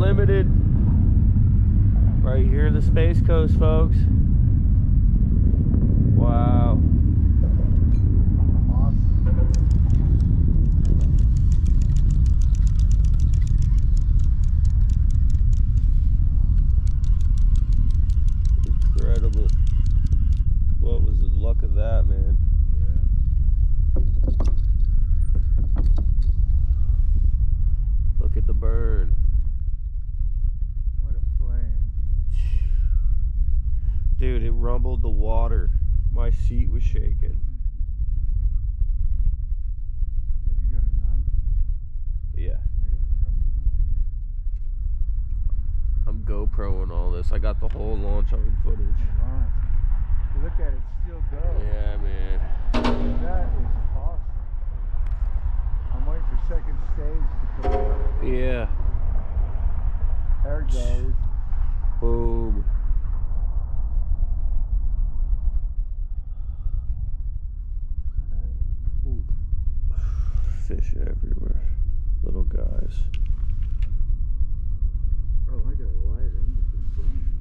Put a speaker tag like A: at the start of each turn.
A: Unlimited. Right here in the Space Coast, folks. Wow. Incredible. What was the luck of that, man?
B: Yeah.
A: Look at the burn.
B: What a flame.
A: Dude, it rumbled the water. My seat was shaking.
B: Have you got a knife?
A: Yeah.
B: I got a coming
A: I'm GoProing all this. I got the whole launch on footage.
B: Hold on. Look at it still go.
A: Yeah, man.
B: That is awesome. I'm waiting for second stage to come out.
A: Yeah.
B: There it goes.
A: Boom.
B: Ooh.
A: Fish everywhere. Little guys.
B: Oh, I got a lighter. I'm just going to burn